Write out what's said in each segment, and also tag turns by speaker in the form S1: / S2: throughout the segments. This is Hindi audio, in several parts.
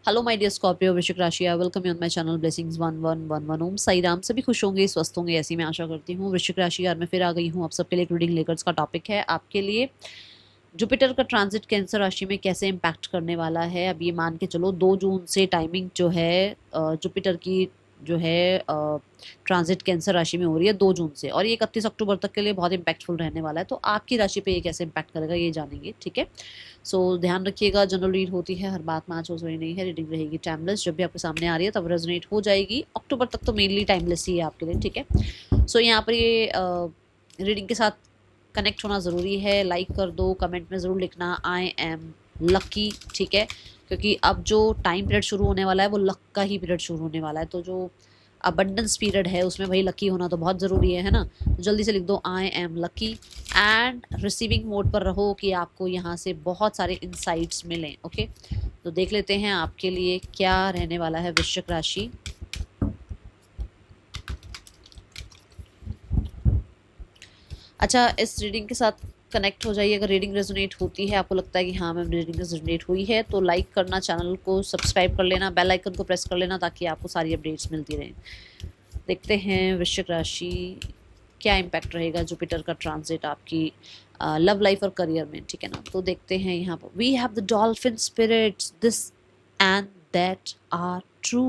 S1: हेलो माय डियर स्कॉर्पियो, वृश्चिक राशि, I welcome you on my channel blessings 1111। ओम साई राम। सभी खुश होंगे, स्वस्थ होंगे, ऐसी मैं आशा करती हूँ। वृश्चिक राशि यार मैं फिर आ गई हूँ आप सबके लिए एक रीडिंग लेकर। इसका टॉपिक है आपके लिए जुपिटर का ट्रांजिट कैंसर राशि में कैसे इम्पैक्ट करने वाला है। अब ये मान के चलो 2 जून से टाइमिंग जो है जुपिटर की जो है ट्रांजिट कैंसर राशि में हो रही है 2 जून से, और ये 31 अक्टूबर तक के लिए बहुत इम्पैक्टफुल रहने वाला है। तो आपकी राशि पे ये कैसे इम्पैक्ट करेगा ये जानेंगे, ठीक है। सो ध्यान रखिएगा, जनरल रीड होती है, हर बात मैच हो रही नहीं है, रीडिंग रहेगी टाइमलेस। जब भी आपके सामने आ रही है तब रेजोनेट हो जाएगी। अक्टूबर तक तो मेनली टाइमलेस ही है आपके लिए, ठीक है। सो यहाँ पर ये रीडिंग के साथ कनेक्ट होना ज़रूरी है। लाइक कर दो, कमेंट में ज़रूर लिखना आई एम लकी, ठीक है, क्योंकि अब जो टाइम पीरियड शुरू होने वाला है वो लक का ही पीरियड शुरू होने वाला है। तो जो अबंडेंस पीरियड है उसमें भाई लकी होना तो बहुत ज़रूरी है ना। तो जल्दी से लिख दो I am lucky and receiving mode पर रहो कि आपको यहाँ से बहुत सारे इंसाइट्स मिलें। ओके, तो देख लेते हैं आपके लिए क्या रहने वाला है वृश्चिक राशि। अच्छा, इस रीडिंग के साथ कनेक्ट हो जाइए। अगर रीडिंग रेजोनेट होती है, आपको लगता है कि हाँ मैम रीडिंग रेजोनेट हुई है, तो लाइक करना, चैनल को सब्सक्राइब कर लेना, बेल आइकन को प्रेस कर लेना ताकि आपको सारी अपडेट्स मिलती रहें। देखते हैं वृश्चिक राशि क्या इम्पैक्ट रहेगा जुपिटर का ट्रांजिट आपकी लव लाइफ और करियर में, ठीक है ना। तो देखते हैं यहाँ पर we have the dolphin spirits this and that are true.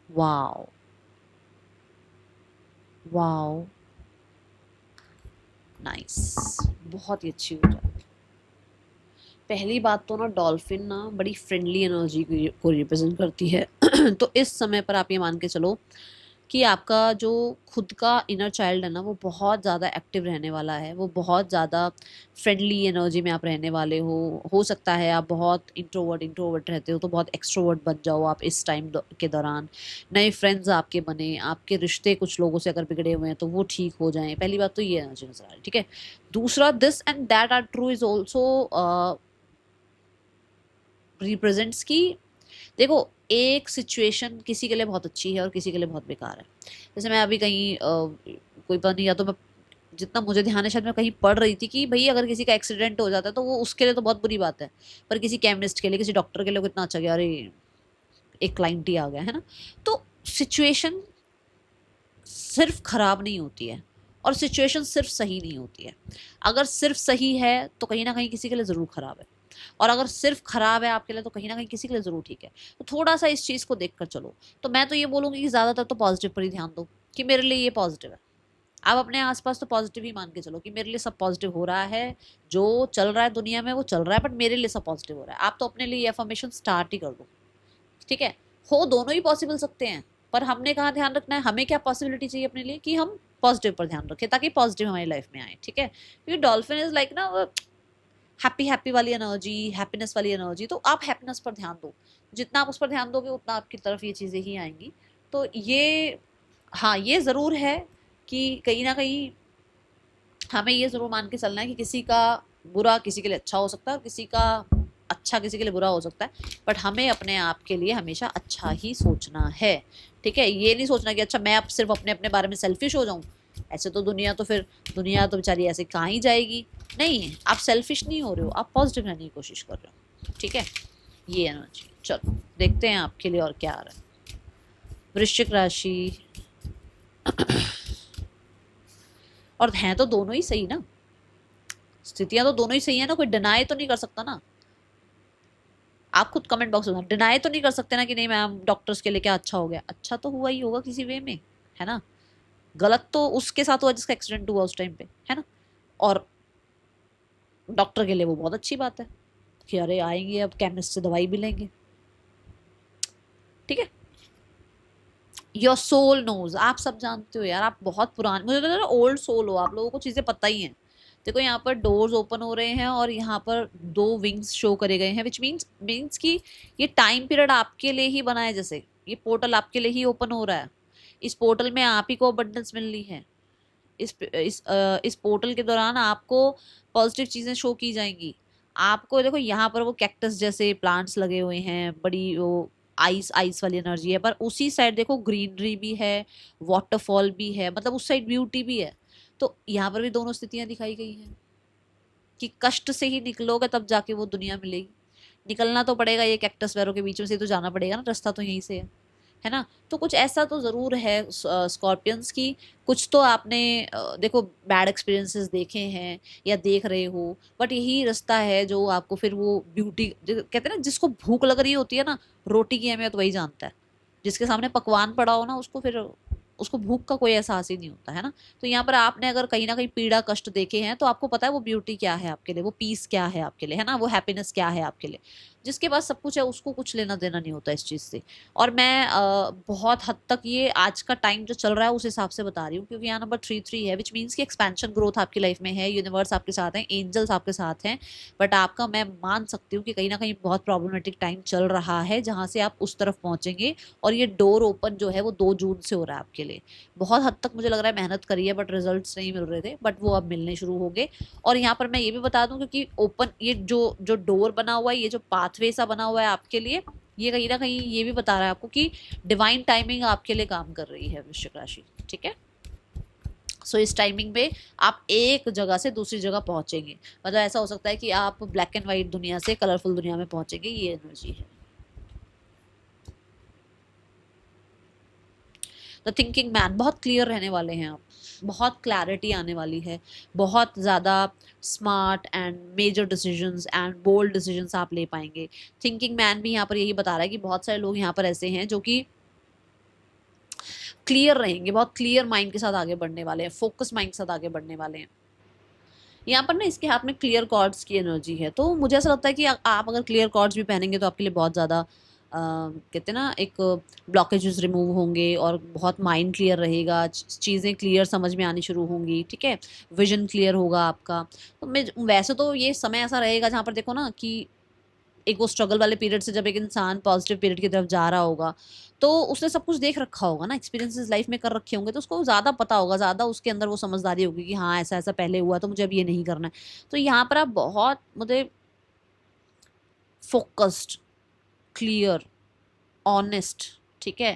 S1: Wow wow, nice, बहुत ही अच्छी ऊर्जा। पहली बात तो ना डॉल्फिन ना बड़ी फ्रेंडली एनर्जी को रिप्रेजेंट करती है तो इस समय पर आप ये मान के चलो कि आपका जो खुद का इनर चाइल्ड है ना वो बहुत ज़्यादा एक्टिव रहने वाला है। वो बहुत ज़्यादा फ्रेंडली एनर्जी में आप रहने वाले हो सकता है आप बहुत इंट्रोवर्ट रहते हो तो बहुत एक्सट्रोवर्ट बन जाओ आप इस टाइम के दौरान। नए फ्रेंड्स आपके बने, आपके रिश्ते कुछ लोगों से अगर बिगड़े हुए हैं तो वो ठीक हो जाएं। पहली बात तो ये एनर्जी नजर आ रही है, ठीक है। दूसरा, this and that are true is also represents की देखो एक सिचुएशन किसी के लिए बहुत अच्छी है और किसी के लिए बहुत बेकार है। जैसे मैं अभी कहीं कोई पता नहीं, या तो मैं जितना मुझे ध्यान है शायद मैं कहीं पढ़ रही थी कि भाई अगर किसी का एक्सीडेंट हो जाता है तो वो उसके लिए तो बहुत बुरी बात है, पर किसी केमिस्ट के लिए, किसी डॉक्टर के लिए कितना अच्छा गया, अरे एक क्लाइंट ही आ गया है ना। तो सिचुएशन सिर्फ खराब नहीं होती है और सिचुएशन सिर्फ सही नहीं होती है। अगर सिर्फ सही है तो कहीं ना कहीं किसी के लिए ज़रूर खराब है, और अगर सिर्फ खराब है आपके लिए तो कहीं ना कहीं किसी के लिए ज़रूर ठीक है। तो थोड़ा सा इस चीज़ को देख कर चलो। तो मैं तो ये बोलूँगी कि ज़्यादातर तो पॉजिटिव पर ही ध्यान दो कि मेरे लिए ये पॉजिटिव है। आप अपने आसपास तो पॉजिटिव ही मान के चलो कि मेरे लिए सब पॉजिटिव हो रहा है, जो चल रहा है दुनिया में वो चल रहा है, बट मेरे लिए सब पॉजिटिव हो रहा है। आप तो अपने लिए ये अफर्मेशन स्टार्ट ही कर दो, ठीक है। हो दोनों ही पॉसिबल सकते हैं, पर हमने कहाँ ध्यान रखना है, हमें क्या पॉसिबिलिटी चाहिए अपने लिए कि हम पॉजिटिव पर ध्यान रखें ताकि पॉजिटिव हमारी लाइफ में आए, ठीक है। क्योंकि डॉल्फिन इज लाइक ना हैप्पी हैप्पी वाली एनर्जी, हैप्पीनेस वाली एनर्जी। तो आप हैप्पीनेस पर ध्यान दो, जितना आप उस पर ध्यान दोगे उतना आपकी तरफ ये चीज़ें ही आएंगी। तो ये, हाँ ये ज़रूर है कि कहीं ना कहीं हमें ये ज़रूर मान के चलना है कि किसी का बुरा किसी के लिए अच्छा हो सकता है और किसी का अच्छा किसी के लिए बुरा हो सकता है, बट हमें अपने आप के लिए हमेशा अच्छा ही सोचना है, ठीक है। ये नहीं सोचना कि अच्छा मैं अब सिर्फ अपने अपने बारे में सेल्फिश हो जाऊं। ऐसे तो दुनिया तो बेचारी ऐसे कहाँ ही जाएगी। नहीं, आप सेल्फिश नहीं हो रहे हो, आप पॉजिटिव रहने की कोशिश कर रहे हो, ठीक है। ये एनर्जी, चलो देखते हैं आपके लिए और क्या आ रहा है। वृश्चिक राशि, और हैं तो दोनों ही सही ना, स्थितियां तो दोनों ही सही है ना, कोई डिनाई तो नहीं कर सकता ना। आप खुद कमेंट बॉक्स में डिनाई तो नहीं कर सकते ना कि नहीं मैम डॉक्टर्स के लिए क्या अच्छा हो गया। अच्छा तो हुआ ही होगा किसी वे में, है ना। गलत तो उसके साथ हुआ जिसका एक्सीडेंट हुआ उस टाइम पे, है ना। और डॉक्टर के लिए वो बहुत अच्छी बात है कि अरे आएंगे अब केमिस्ट से दवाई भी लेंगे, ठीक है। योर सोल नोज, आप सब जानते हो यार, आप बहुत पुराने, मुझे तो ओल्ड सोल हो, आप लोगों को चीजें पता ही हैं। देखो यहाँ पर डोर्स ओपन हो रहे हैं और यहाँ पर 2 विंग्स शो करे गए हैं, विच मीन्स कि ये टाइम पीरियड आपके लिए ही बना है। जैसे ये पोर्टल आपके लिए ही ओपन हो रहा है, इस पोर्टल में आप ही को अबंडेंस मिलनी है। इस पोर्टल के दौरान आपको पॉजिटिव चीजें शो की जाएंगी। आपको देखो यहाँ पर वो कैक्टस जैसे प्लांट्स लगे हुए हैं, बड़ी वो आइस आइस वाली एनर्जी है, पर उसी साइड देखो ग्रीनरी भी है, वाटरफॉल भी है, मतलब उस साइड ब्यूटी भी है। तो यहाँ पर भी दोनों स्थितियां दिखाई गई हैं कि कष्ट से ही निकलोगे तब जाके वो दुनिया मिलेगी। निकलना तो पड़ेगा, ये कैक्टस वैरो के बीच में से तो जाना पड़ेगा ना, रास्ता तो यहीं से है ना। तो कुछ ऐसा तो ज़रूर है स्कॉर्पियंस की, कुछ तो आपने देखो बैड एक्सपीरियंसेस देखे हैं या देख रहे हो, बट यही रास्ता है जो आपको फिर वो ब्यूटी, कहते हैं ना जिसको भूख लग रही होती है ना, रोटी की अहमियत वही जानता है। जिसके सामने पकवान पड़ा हो ना, उसको फिर उसको भूख का कोई एहसास ही नहीं होता है ना। तो यहाँ पर आपने अगर कहीं ना कहीं पीड़ा कष्ट देखे हैं तो आपको पता है वो ब्यूटी क्या है आपके लिए, वो पीस क्या है आपके लिए, है ना, वो हैप्पीनेस क्या है आपके लिए। जिसके पास सब कुछ है उसको कुछ लेना देना नहीं होता इस चीज़ से। और मैं बहुत हद तक ये आज का टाइम जो चल रहा है उस हिसाब से बता रही हूँ, क्योंकि यहाँ नंबर 3 है, विच मीन्स की एक्सपेंशन ग्रोथ आपकी लाइफ में है, यूनिवर्स आपके साथ है, एंजल्स आपके साथ हैं। बट आपका मैं मान सकती हूँ कि कहीं ना कहीं बहुत प्रॉब्लमेटिक टाइम चल रहा है जहाँ से आप उस तरफ पहुँचेंगे। और ये डोर ओपन जो है वो 2 जून से हो रहा है आपके लिए। बहुत हद तक मुझे लग रहा है मेहनत करी है बट रिजल्ट्स नहीं मिल रहे थे, बट वो अब मिलने शुरू हो गए। और यहाँ पर मैं ये भी बता दूं, क्योंकि ओपन ये जो जो डोर बना हुआ है, ये जो पाथवे सा बना हुआ है आपके लिए, ये कहीं ना कहीं ये भी बता रहा है आपको कि डिवाइन टाइमिंग आपके लिए काम कर रही है वृश्चिक राशि, ठीक है। सो इस टाइमिंग पे आप एक जगह से दूसरी जगह पहुंचेंगे, मतलब ऐसा हो सकता है कि आप ब्लैक एंड व्हाइट दुनिया से कलरफुल दुनिया में पहुंचेंगे, ये एनर्जी है। द थिंकिंग मैन, बहुत क्लियर रहने वाले हैं आप, बहुत क्लैरिटी आने वाली है, बहुत ज़्यादा smart and major decisions and bold decisions आप ले पाएंगे। थिंकिंग मैन भी यहाँ पर यही बता रहा है कि बहुत सारे लोग यहाँ पर ऐसे हैं जो कि क्लियर रहेंगे, बहुत क्लियर माइंड के साथ आगे बढ़ने वाले हैं, फोकस माइंड के साथ आगे बढ़ने वाले हैं। यहाँ पर ना इसके हाथ में क्लियर कॉर्ड्स की एनर्जी है, तो मुझे ऐसा लगता है कि आप अगर क्लियर कॉर्ड्स भी पहनेंगे तो आपके लिए बहुत ज़्यादा कहते हैं ना एक ब्लॉकेजेस रिमूव होंगे और बहुत माइंड क्लियर रहेगा, चीज़ें क्लियर समझ में आनी शुरू होंगी, ठीक है, विजन क्लियर होगा आपका। तो मैं वैसे तो ये समय ऐसा रहेगा जहाँ पर देखो ना कि एक वो स्ट्रगल वाले पीरियड से जब एक इंसान पॉजिटिव पीरियड की तरफ जा रहा होगा तो उसने सब कुछ देख रखा होगा ना, एक्सपीरियंसेस लाइफ में कर रखे होंगे, तो उसको ज़्यादा पता होगा, ज़्यादा उसके अंदर वो समझदारी होगी कि हाँ ऐसा ऐसा पहले हुआ तो मुझे अब ये नहीं करना है। तो यहाँ पर आप बहुत मतलब फोकस्ड, क्लियर, ऑनेस्ट, ठीक है,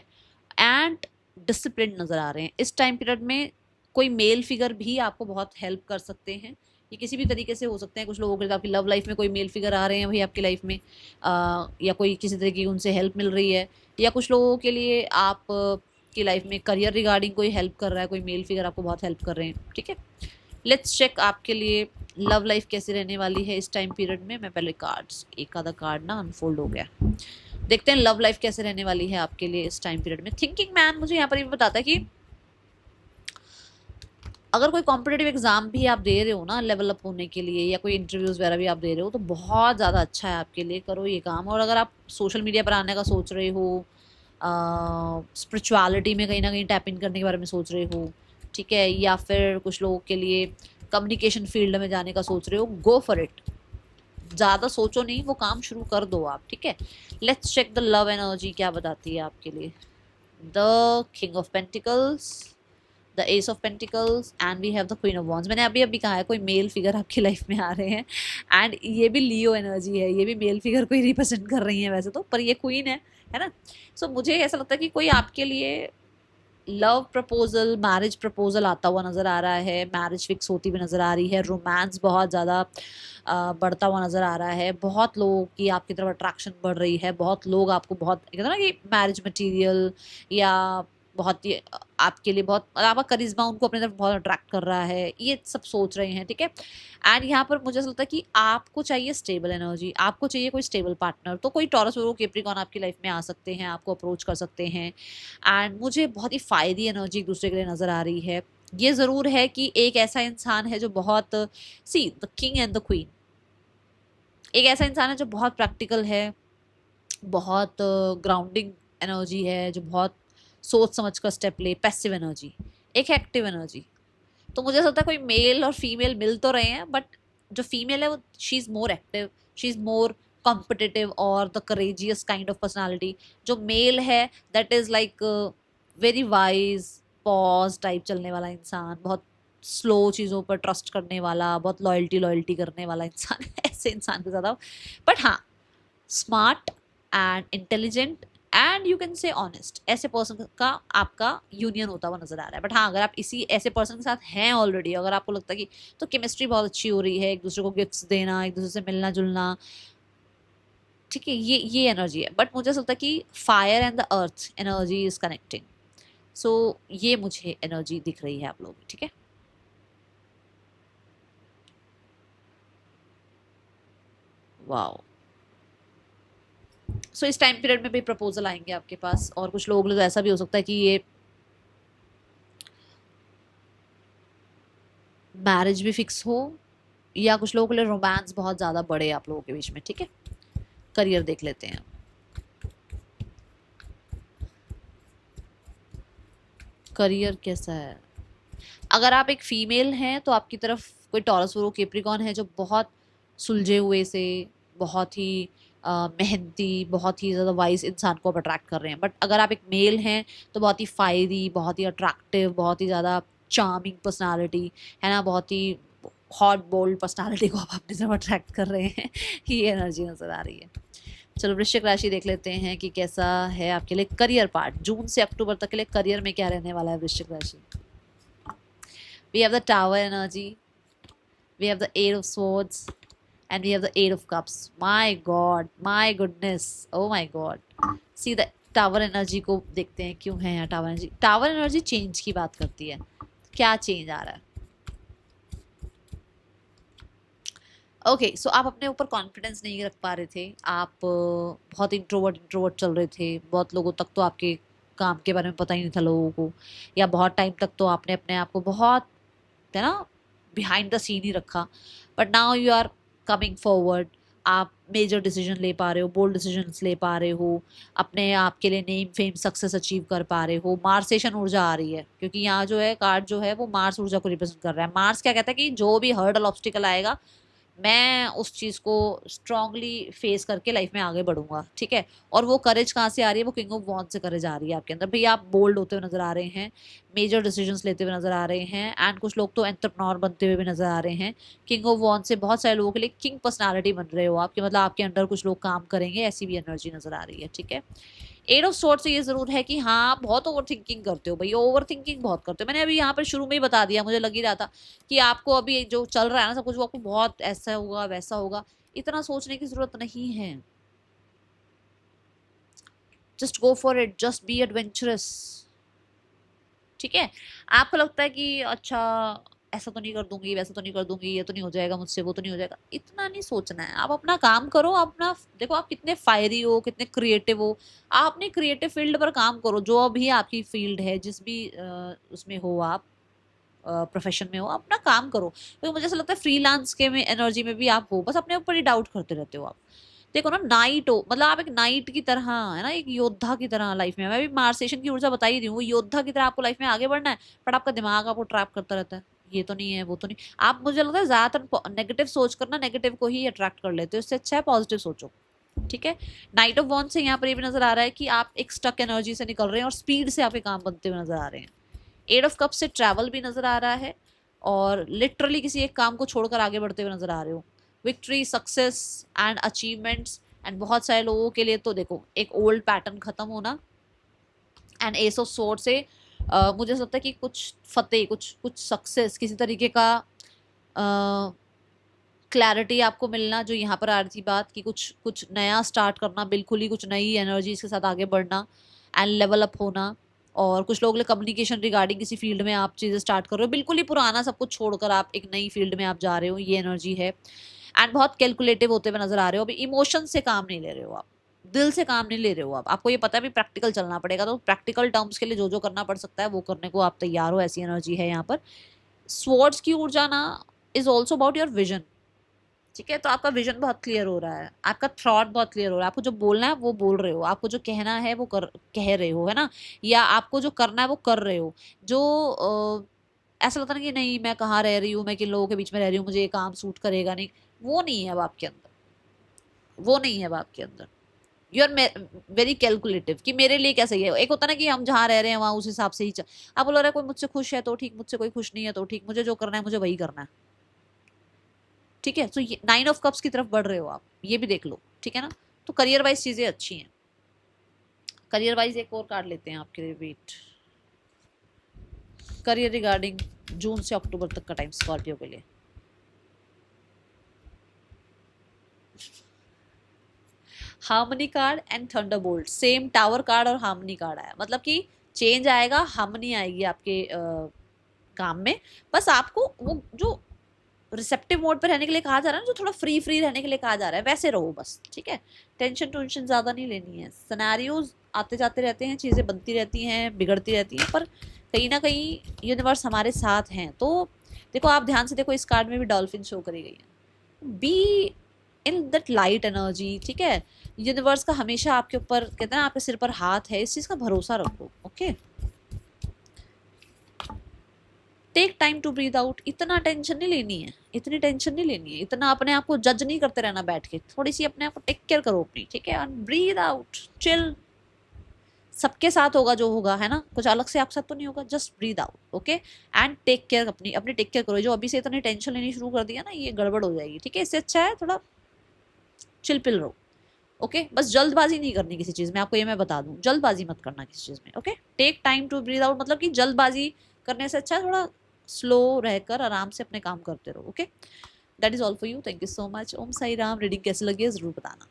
S1: एंड डिसिप्लिन नज़र आ रहे हैं इस टाइम पीरियड में। कोई मेल फिगर भी आपको बहुत हेल्प कर सकते हैं, ये किसी भी तरीके से हो सकते हैं। कुछ लोगों के लिए आपकी लव लाइफ में कोई मेल फिगर आ रहे हैं भाई आपकी लाइफ में, या कोई किसी तरीके की उनसे हेल्प मिल रही है, या कुछ लोगों के लिए आप की लाइफ में करियर रिगार्डिंग कोई हेल्प कर रहा है, कोई मेल फिगर आपको बहुत हेल्प कर रहे हैं, ठीक है। लेट्स चेक आपके लिए लव लाइफ कैसे रहने वाली है इस टाइम पीरियड में। मैं पहले कार्ड्स, एक आधा कार्ड ना अनफोल्ड हो गया, देखते हैं लव लाइफ कैसे रहने वाली है आपके लिए इस टाइम पीरियड में। थिंकिंग मैन मुझे यहाँ पर ये बताता है कि अगर कोई कॉम्पिटेटिव एग्जाम भी आप दे रहे हो ना लेवल अप होने के लिए, या कोई इंटरव्यूज वगैरह भी आप दे रहे हो, तो बहुत ज़्यादा अच्छा है आपके लिए, करो ये काम। और अगर आप सोशल मीडिया पर आने का सोच रहे हो, स्पिरिचुअलिटी में कहीं ना कहीं टैप इन करने के बारे में सोच रहे हो, ठीक है, या फिर कुछ लोगों के लिए कम्युनिकेशन फील्ड में जाने का सोच रहे हो, गो फॉर इट, ज़्यादा सोचो नहीं, वो काम शुरू कर दो आप, ठीक है। Let's check the love energy क्या बताती है आपके लिए। The king of pentacles, the ace of pentacles and we have the queen of wands. मैंने अभी अभी कहा है कोई मेल फिगर आपकी लाइफ में आ रहे हैं, एंड ये भी लियो एनर्जी है, ये भी मेल फिगर को ही रिप्रेजेंट कर रही है वैसे तो, पर ये क्वीन है ना। सो मुझे ऐसा लगता है कि कोई आपके लिए लव प्रपोजल, मैरिज प्रपोजल आता हुआ नज़र आ रहा है, मैरिज फिक्स होती हुई नज़र आ रही है, रोमांस बहुत ज़्यादा बढ़ता हुआ नज़र आ रहा है, बहुत लोगों की आपकी तरफ अट्रैक्शन बढ़ रही है, बहुत लोग आपको बहुत कहते हैं ना कि मैरिज मटेरियल या बहुत ही आपके लिए बहुत आपका करिश्मा उनको अपनी तरफ बहुत अट्रैक्ट कर रहा है, ये सब सोच रहे हैं, ठीक है। एंड यहाँ पर मुझे ऐसा लगता है कि आपको चाहिए स्टेबल एनर्जी, आपको चाहिए कोई स्टेबल पार्टनर, तो कोई टॉरस वर्गो कैप्रिकॉर्न आपकी लाइफ में आ सकते हैं, आपको अप्रोच कर सकते हैं। एंड मुझे बहुत ही फ़ायदी एनर्जी एक दूसरे के लिए नज़र आ रही है। ये ज़रूर है कि एक ऐसा इंसान है जो बहुत see the king and the queen, एक ऐसा इंसान है जो बहुत प्रैक्टिकल है, बहुत ग्राउंडिंग एनर्जी है, जो बहुत सोच समझ कर स्टेप ले, पैसिव एनर्जी, एक एक्टिव एनर्जी। तो मुझे ऐसा लगता है कोई मेल और फीमेल मिल तो रहे हैं, बट जो फीमेल है वो she is more active, she is more competitive और the courageous kind of personality. जो मेल है that is like very wise pause type चलने वाला इंसान, बहुत स्लो चीज़ों पर ट्रस्ट करने वाला, बहुत लॉयल्टी करने वाला इंसान ऐसे इंसान के ज़्यादा। बट हाँ, smart and intelligent and you can say honest, ऐसे पर्सन का आपका यूनियन होता हुआ नजर आ रहा है। बट हाँ, अगर आप इसी ऐसे पर्सन के साथ हैं ऑलरेडी, अगर आपको लगता है कि तो केमिस्ट्री बहुत अच्छी हो रही है, एक दूसरे को गिफ्ट्स देना, एक दूसरे से मिलना जुलना, ठीक है, ये एनर्जी है, बट मुझे ऐसा लगता है कि fire and the earth energy is connecting. So ये मुझे एनर्जी दिख रही है आप लोगों की, ठीक है। वाओ। सो इस टाइम पीरियड में भी प्रपोजल आएंगे आपके पास, और कुछ लोग तो ऐसा भी हो सकता है कि ये मैरिज भी फिक्स हो, या कुछ लोगों के लिए रोमांस बहुत ज़्यादा बढ़े आप लोगों के बीच में, ठीक है। करियर देख लेते हैं। करियर कैसा है? अगर आप एक फीमेल हैं तो आपकी तरफ कोई टॉरस वोरो केप्रिकॉन है जो बहुत सुलझे हुए से, बहुत ही मेहनती, बहुत ही ज़्यादा वाइज इंसान को आप अट्रैक्ट कर रहे हैं। बट अगर आप एक मेल हैं तो बहुत ही फायरी, बहुत ही अट्रैक्टिव, बहुत ही ज़्यादा चार्मिंग पर्सनालिटी है ना, बहुत ही हॉट बोल्ड पर्सनालिटी को आप अपनी तरफ अट्रैक्ट कर रहे हैं ये एनर्जी नज़र आ रही है। चलो वृश्चिक राशि देख लेते हैं कि कैसा है आपके लिए करियर पार्ट, जून से अक्टूबर तक के लिए करियर में क्या रहने वाला है वृश्चिक राशि। We have the tower energy, we have the eight of swords, and we have the eight of cups. My god, my goodness, oh my god, see the tower energy को देखते हैं क्यों है यहाँ tower energy. Tower energy change की बात करती है, क्या चेंज आ रहा है। ओके सो आप अपने ऊपर कॉन्फिडेंस नहीं रख पा रहे थे, आप बहुत इंट्रोवर्ट चल रहे थे, बहुत लोगों तक तो आपके काम के बारे में पता ही नहीं था लोगों को, या बहुत टाइम तक तो आपने अपने आप को बहुत, है ना, बिहाइंड द सीन ही रखा। But now you are coming forward, आप मेजर डिसीजन ले पा रहे हो, बोल्ड डिसीजंस ले पा रहे हो, अपने आप के लिए नेम फेम सक्सेस अचीव कर पा रहे हो। मार्सेशन ऊर्जा आ रही है, क्योंकि यहाँ जो है कार्ड जो है वो मार्स ऊर्जा को रिप्रेजेंट कर रहा है। मार्स क्या कहता है कि जो भी हर्डल ऑब्स्टिकल आएगा मैं उस चीज़ को स्ट्रांगली फेस करके लाइफ में आगे बढ़ूंगा, ठीक है। और वो करेज कहाँ से आ रही है, वो किंग ऑफ वॉन्ड से करेज आ रही है आपके अंदर। भैया आप बोल्ड होते हुए नजर आ रहे हैं, मेजर डिसीजंस लेते हुए नजर आ रहे हैं, एंड कुछ लोग तो एंटरप्रेन्योर बनते हुए भी नजर आ रहे हैं। किंग ऑफ वॉन्ड से बहुत सारे लोगों के लिए किंग पर्सनालिटी बन रहे हो आपके, मतलब आपके अंडर कुछ लोग काम करेंगे, ऐसी भी एनर्जी नजर आ रही है, ठीक है। एट ऑफ सोर्ट से ये जरूर है कि हाँ आप बहुत ओवर थिंकिंग करते हो भैया, ओवर थिंकिंग बहुत करते हो। मैंने अभी यहाँ पर शुरू में ही बता दिया, मुझे लग ही रहा था कि आपको अभी जो चल रहा है ना सब कुछ, वो आपको बहुत ऐसा होगा वैसा होगा, इतना सोचने की जरूरत नहीं है। Just go for it, just be adventurous, ठीक है। आपको लगता है कि अच्छा ऐसा तो नहीं कर दूंगी, वैसा तो नहीं कर दूंगी, ये तो नहीं हो जाएगा मुझसे, वो तो नहीं हो जाएगा, इतना नहीं सोचना है। आप अपना काम करो, अपना देखो आप कितने फायरी हो, कितने क्रिएटिव हो, आप अपनी क्रिएटिव फील्ड पर काम करो, जो अभी आपकी फील्ड है, जिस भी उसमें हो आप, प्रोफेशन में हो, अपना काम करो। क्योंकि मुझे ऐसा लगता है फ्रीलांस के में एनर्जी में भी आप हो, बस अपने ऊपर ही डाउट करते रहते हो आप। देखो ना, नाइट हो, मतलब आप एक नाइट की तरह है ना, एक योद्धा की तरह लाइफ में, मैं भी मार्सेशन की ऊर्जा बता ही रही हूँ, वो योद्धा की तरह आपको लाइफ में आगे बढ़ना है, बट आपका दिमाग आपको ट्रैप करता रहता है, ये तो नहीं है, वो तो नहीं। आप, मुझे लगता है ज्यादातर नेगेटिव सोच कर ना नेगेटिव को ही अट्रैक्ट कर लेते हो, इससे अच्छा है पॉजिटिव सोचो, ठीक है। नाइट ऑफ वॉन्ड से यहाँ पर ये भी नजर आ रहा है कि आप एक स्टक एनर्जी से निकल रहे हैं और स्पीड से आपके काम बनते हुए नजर आ रहे हैं। एट ऑफ कप से ट्रैवल भी नजर आ रहा है, और लिटरली किसी एक काम को छोड़कर आगे बढ़ते हुए नजर आ रहे हो। Victory, success and achievements, and बहुत सारे लोगों के लिए तो देखो एक ओल्ड पैटर्न खत्म होना, एंड एस ऑफ स्वॉर्ड से मुझे लगता है कि कुछ फतेह, कुछ सक्सेस, किसी तरीके का क्लैरिटी आपको मिलना, जो यहाँ पर आ रही थी बात कि कुछ कुछ नया स्टार्ट करना, बिल्कुल ही कुछ नई एनर्जीज के साथ आगे बढ़ना एंड लेवल अप होना। और कुछ लोग कम्युनिकेशन रिगार्डिंग किसी फील्ड में आप चीज़ें स्टार्ट कर रहे हो, बिल्कुल ही पुराना सब कुछ छोड़कर आप एक नई फील्ड में आप जा रहे हो, ये एनर्जी है। एंड बहुत कैलकुलेटिव होते हुए नजर आ रहे हो, अभी इमोशन से काम नहीं ले रहे हो आप, दिल से काम नहीं ले रहे हो आप, आपको ये पता है भी प्रैक्टिकल चलना पड़ेगा, तो प्रैक्टिकल टर्म्स के लिए जो जो करना पड़ सकता है वो करने को आप तैयार हो, ऐसी एनर्जी है यहाँ पर। स्वॉर्ड्स की ऊर्जा ना is also about your vision, ठीक है। तो आपका विजन बहुत क्लियर हो रहा है, आपका थॉट बहुत क्लियर हो रहा है, आपको जो बोलना है वो बोल रहे हो, आपको जो कहना है वो कह रहे हो, है ना, या आपको जो करना है वो कर रहे हो। जो ऐसा लगता है ना कि नहीं मैं कहाँ रह रही हूँ, मैं किन लोगों के बीच में रह रही हूँ, मुझे ये काम सूट करेगा नहीं, वो नहीं है अब आपके अंदर, वो नहीं है अब आपके अंदर। यू आर वेरी कैलकुलेटिव कि मेरे लिए क्या सही है। एक होता है ना कि हम जहाँ रह रहे हैं वहाँ उस हिसाब से ही आप बोल रहे हैं, कोई मुझसे खुश है तो ठीक, मुझसे कोई खुश नहीं है तो ठीक, मुझे जो करना है मुझे वही करना है, ठीक है। तो ये नाइन ऑफ कप्स की तरफ बढ़ रहे हो आप, ये भी देख लो, ठीक है ना। तो करियर वाइज चीजें अच्छी हैं। करियर वाइज एक और कार्ड लेते हैं आपके लिए, वेट। करियर रिगार्डिंग जून से अक्टूबर तक का टाइम स्कॉर्पियो के लिए। Harmony card and Thunderbolt, same tower card और हार्मनी कार्ड आया, मतलब कि चेंज आएगा, हार्मनी आएगी आपके काम में। बस आपको वो जो रिसेप्टिव मोड पे रहने के लिए कहा जा रहा है ना, जो थोड़ा फ्री फ्री रहने के लिए कहा जा रहा है, वैसे रहो बस, ठीक है। टेंशन टूंशन ज़्यादा नहीं लेनी है। सिनेरियोज आते जाते रहते हैं, चीज़ें बनती रहती हैं, बिगड़ती रहती हैं, पर कहीं ना कहीं यूनिवर्स हमारे साथ हैं। तो देखो, आप ध्यान से देखो, इस कार्ड में भी डॉल्फिन शो करी गई है। Be in that light energy, ठीक है। यूनिवर्स का हमेशा आपके ऊपर, कहते हैं ना, आपके सिर पर हाथ है, इस चीज़ का भरोसा रखो, okay. Take time to breathe out, इतना टेंशन नहीं लेनी है, इतनी टेंशन नहीं लेनी है, इतना अपने आप को जज नहीं करते रहना बैठ के, थोड़ी सी अपने आप को टेक केयर करो अपनी, ठीक है। एंड ब्रीद आउट, चिल, सबके साथ होगा जो होगा, है ना, कुछ अलग से आपके साथ तो नहीं होगा, just breathe out, okay. And take care, अपनी अपनी टेक केयर करो। जो अभी से इतनी टेंशन लेनी शुरू कर दिया ना, ये गड़बड़ हो जाएगी, ठीक है। इससे अच्छा है थोड़ा चिल पिल रहो, ओके। बस जल्दबाजी नहीं करनी किसी चीज़ में, आपको ये मैं बता दूं, जल्दबाजी मत करना किसी चीज़ में, okay. Take time to breathe out, मतलब कि जल्दबाजी करने से अच्छा है थोड़ा स्लो रहकर आराम से अपने काम करते रहो, okay. That is all for you, thank you so much. Om Sai Ram. Reading कैसी लगी है ज़रूर बताना।